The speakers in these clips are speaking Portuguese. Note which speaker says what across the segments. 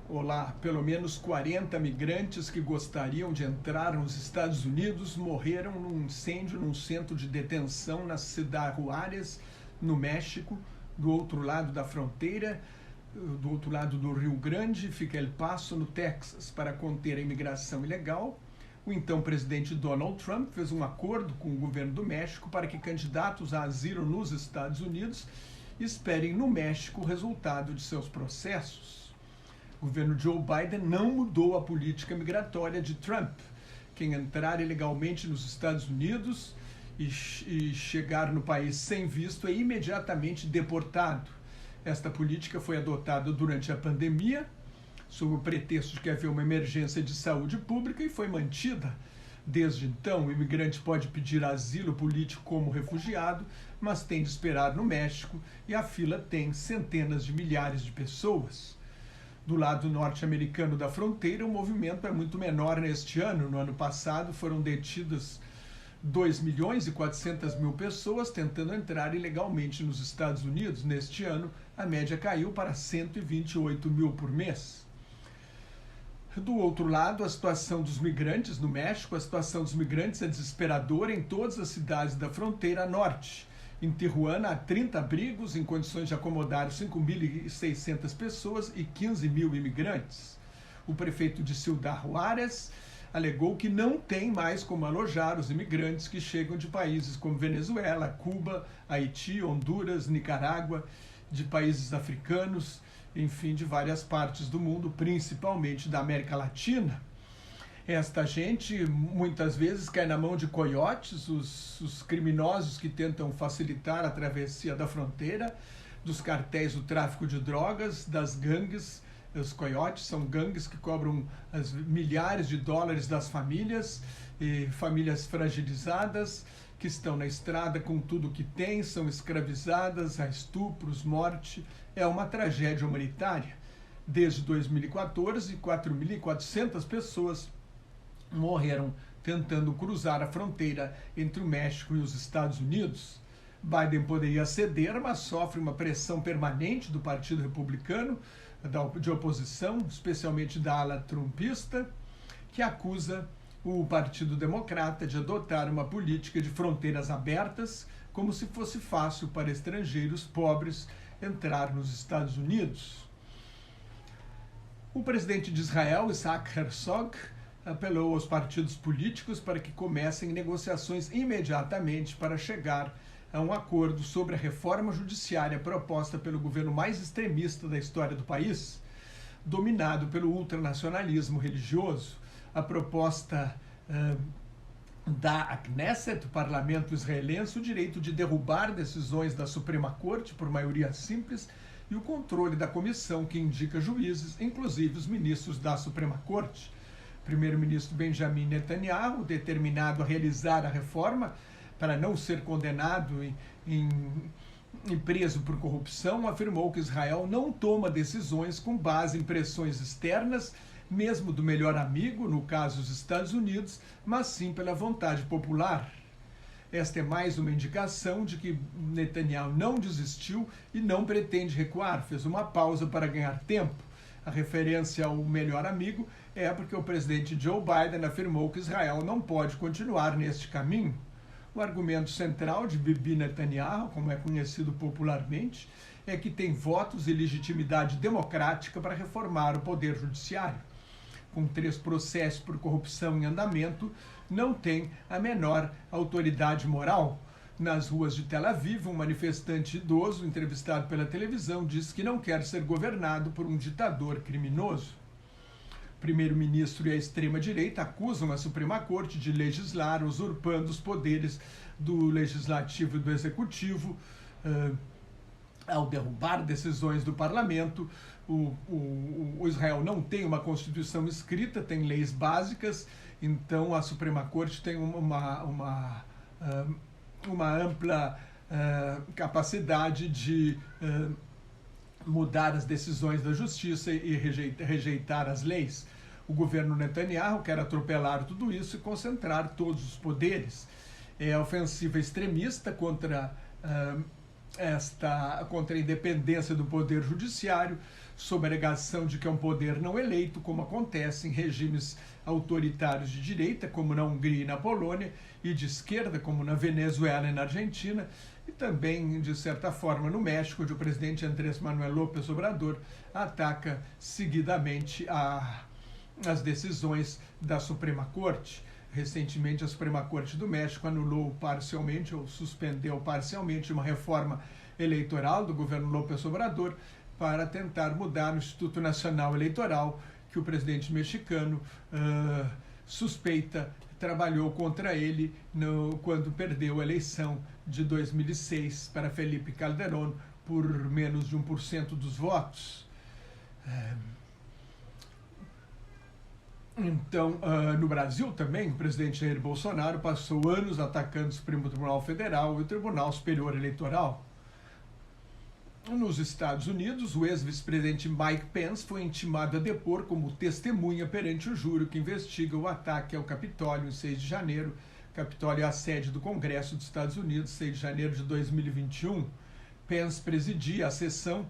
Speaker 1: Olá, pelo menos 40 migrantes que gostariam de entrar nos Estados Unidos morreram num incêndio num centro de detenção na cidade Juárez, no México, do outro lado da fronteira, do outro lado do Rio Grande, fica El Paso, no Texas. Para conter a imigração ilegal, o então presidente Donald Trump fez um acordo com o governo do México para que candidatos a asilo nos Estados Unidos esperem no México o resultado de seus processos. O governo Joe Biden não mudou a política migratória de Trump. Quem entrar ilegalmente nos Estados Unidos e chegar no país sem visto é imediatamente deportado. Esta política foi adotada durante a pandemia, sob o pretexto de que havia uma emergência de saúde pública, e foi mantida. Desde então, o imigrante pode pedir asilo político como refugiado, mas tem de esperar no México, e a fila tem centenas de milhares de pessoas. Do lado norte-americano da fronteira, o movimento é muito menor neste ano. No ano passado, foram detidas 2.400.000 pessoas tentando entrar ilegalmente nos Estados Unidos. Neste ano, a média caiu para 128.000 por mês. Do outro lado, a situação dos migrantes no México, a situação dos migrantes é desesperadora em todas as cidades da fronteira norte. Em Tijuana, há 30 abrigos em condições de acomodar 5.600 pessoas e 15.000 imigrantes. O prefeito de Ciudad Juárez alegou que não tem mais como alojar os imigrantes que chegam de países como Venezuela, Cuba, Haiti, Honduras, Nicarágua, de países africanos, enfim, de várias partes do mundo, principalmente da América Latina. Esta gente muitas vezes cai na mão de coiotes, os criminosos que tentam facilitar a travessia da fronteira, dos cartéis do tráfico de drogas, das gangues. Os coiotes são gangues que cobram as milhares de dólares das famílias, e famílias fragilizadas que estão na estrada com tudo que têm, são escravizadas, há estupros, morte. É uma tragédia humanitária. Desde 2014, 4.400 pessoas morreram tentando cruzar a fronteira entre o México e os Estados Unidos. Biden poderia ceder, mas sofre uma pressão permanente do Partido Republicano, de oposição, especialmente da ala trumpista, que acusa o Partido Democrata de adotar uma política de fronteiras abertas, como se fosse fácil para estrangeiros pobres entrar nos Estados Unidos. O presidente de Israel, Isaac Herzog, apelou aos partidos políticos para que comecem negociações imediatamente para chegar a um acordo sobre a reforma judiciária proposta pelo governo mais extremista da história do país, dominado pelo ultranacionalismo religioso. A proposta dá à Knesset, o parlamento israelense, o direito de derrubar decisões da Suprema Corte por maioria simples e o controle da comissão que indica juízes, inclusive os ministros da Suprema Corte. Primeiro-ministro Benjamin Netanyahu, determinado a realizar a reforma para não ser condenado e preso por corrupção, afirmou que Israel não toma decisões com base em pressões externas, mesmo do melhor amigo, no caso os Estados Unidos, mas sim pela vontade popular. Esta é mais uma indicação de que Netanyahu não desistiu e não pretende recuar, fez uma pausa para ganhar tempo. A referência ao melhor amigo é porque o presidente Joe Biden afirmou que Israel não pode continuar neste caminho. O argumento central de Bibi Netanyahu, como é conhecido popularmente, é que tem votos e legitimidade democrática para reformar o poder judiciário. Com 3 processos por corrupção em andamento, não tem a menor autoridade moral. Nas ruas de Tel Aviv, um manifestante idoso, entrevistado pela televisão, disse que não quer ser governado por um ditador criminoso. O primeiro-ministro e a extrema-direita acusam a Suprema Corte de legislar, usurpando os poderes do Legislativo e do Executivo, ao derrubar decisões do parlamento. O Israel não tem uma Constituição escrita, tem leis básicas, então a Suprema Corte tem uma ampla capacidade de mudar as decisões da justiça e rejeitar as leis. O governo Netanyahu quer atropelar tudo isso e concentrar todos os poderes. É a ofensiva extremista contra contra a independência do poder judiciário, sob a alegação de que é um poder não eleito, como acontece em regimes autoritários de direita, como na Hungria e na Polônia, e de esquerda, como na Venezuela e na Argentina, e também, de certa forma, no México, onde o presidente Andrés Manuel López Obrador ataca seguidamente as decisões da Suprema Corte. Recentemente, a Suprema Corte do México anulou parcialmente ou suspendeu parcialmente uma reforma eleitoral do governo López Obrador para tentar mudar o Instituto Nacional Eleitoral, que o presidente mexicano suspeita trabalhou contra ele quando perdeu a eleição de 2006 para Felipe Calderón por menos de 1% dos votos. Então, no Brasil também, o presidente Jair Bolsonaro passou anos atacando o Supremo Tribunal Federal e o Tribunal Superior Eleitoral. Nos Estados Unidos, o ex-vice-presidente Mike Pence foi intimado a depor como testemunha perante o júri que investiga o ataque ao Capitólio em 6 de janeiro. Capitólio é a sede do Congresso dos Estados Unidos, 6 de janeiro de 2021. Pence presidia a sessão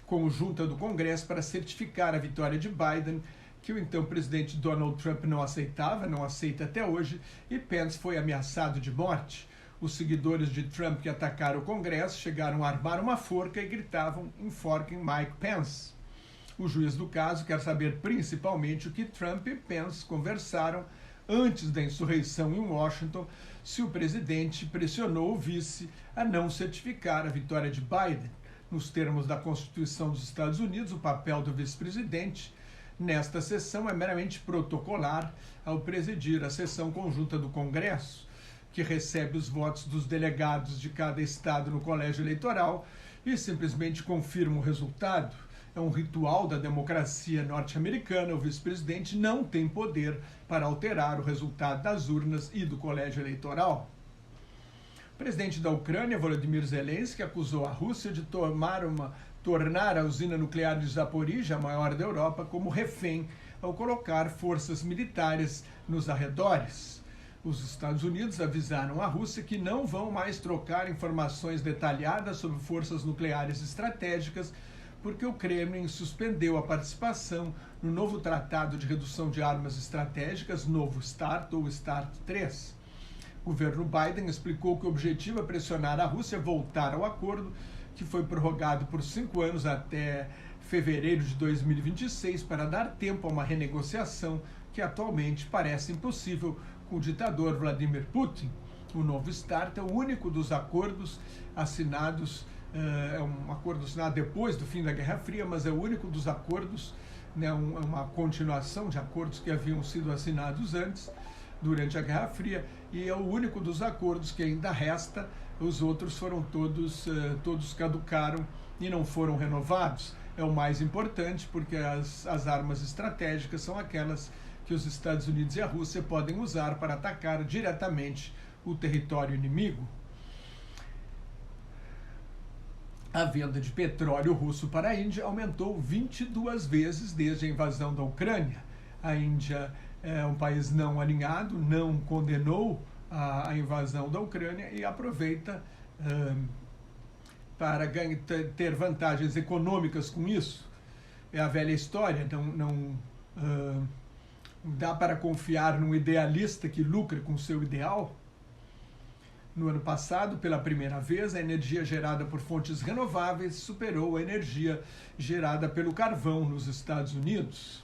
Speaker 1: conjunta do Congresso para certificar a vitória de Biden, que o então presidente Donald Trump não aceita até hoje, e Pence foi ameaçado de morte. Os seguidores de Trump que atacaram o Congresso chegaram a armar uma forca e gritavam "enforquem Mike Pence". O juiz do caso quer saber principalmente o que Trump e Pence conversaram antes da insurreição em Washington, se o presidente pressionou o vice a não certificar a vitória de Biden. Nos termos da Constituição dos Estados Unidos, o papel do vice-presidente nesta sessão é meramente protocolar ao presidir a sessão conjunta do Congresso, que recebe os votos dos delegados de cada estado no colégio eleitoral e simplesmente confirma o resultado. É um ritual da democracia norte-americana. O vice-presidente não tem poder para alterar o resultado das urnas e do colégio eleitoral. O presidente da Ucrânia, Volodymyr Zelensky, acusou a Rússia de tornar a usina nuclear de Zaporizhzhia, a maior da Europa, como refém ao colocar forças militares nos arredores. Os Estados Unidos avisaram a Rússia que não vão mais trocar informações detalhadas sobre forças nucleares estratégicas, porque o Kremlin suspendeu a participação no novo Tratado de Redução de Armas Estratégicas, novo START ou START 3. O governo Biden explicou que o objetivo é pressionar a Rússia a voltar ao acordo, que foi prorrogado por 5 anos até fevereiro de 2026, para dar tempo a uma renegociação que atualmente parece impossível com o ditador Vladimir Putin. O novo START é o único dos acordos assinados, é um acordo assinado depois do fim da Guerra Fria, mas é o único dos acordos, né, uma continuação de acordos que haviam sido assinados antes, durante a Guerra Fria, e é o único dos acordos que ainda resta. Os outros foram todos caducaram e não foram renovados. É o mais importante, porque as armas estratégicas são aquelas que os Estados Unidos e a Rússia podem usar para atacar diretamente o território inimigo. A venda de petróleo russo para a Índia aumentou 22 vezes desde a invasão da Ucrânia. A Índia é um país não alinhado, não condenou a invasão da Ucrânia e aproveita para ter vantagens econômicas com isso. É a velha história, não dá para confiar num idealista que lucra com seu ideal. No ano passado, pela primeira vez, a energia gerada por fontes renováveis superou a energia gerada pelo carvão nos Estados Unidos.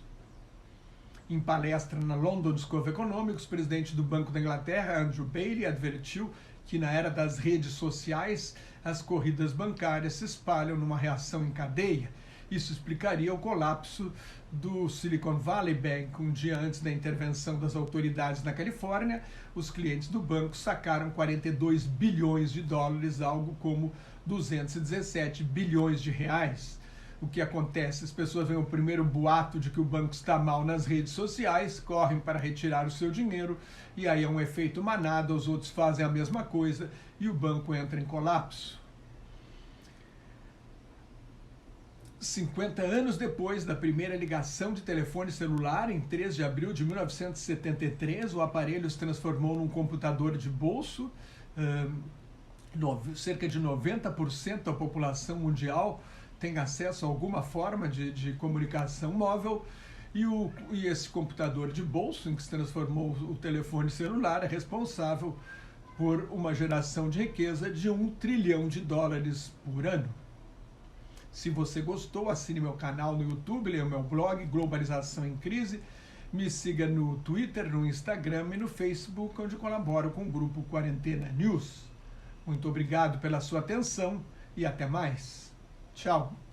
Speaker 1: Em palestra na London School of Economics, o presidente do Banco da Inglaterra, Andrew Bailey, advertiu que na era das redes sociais, as corridas bancárias se espalham numa reação em cadeia. Isso explicaria o colapso do Silicon Valley Bank. Um dia antes da intervenção das autoridades na Califórnia, os clientes do banco sacaram 42 bilhões de dólares, algo como 217 bilhões de reais. O que acontece? As pessoas veem o primeiro boato de que o banco está mal nas redes sociais, correm para retirar o seu dinheiro, e aí é um efeito manada, os outros fazem a mesma coisa e o banco entra em colapso. 50 anos depois da primeira ligação de telefone celular, em 3 de abril de 1973, o aparelho se transformou num computador de bolso. cerca de 90% da população mundial tem acesso a alguma forma de comunicação móvel, e esse computador de bolso, em que se transformou o telefone celular, é responsável por uma geração de riqueza de $1 trilhão por ano. Se você gostou, assine meu canal no YouTube, leia o meu blog Globalização em Crise, me siga no Twitter, no Instagram e no Facebook, onde colaboro com o grupo Quarentena News. Muito obrigado pela sua atenção e até mais. Tchau.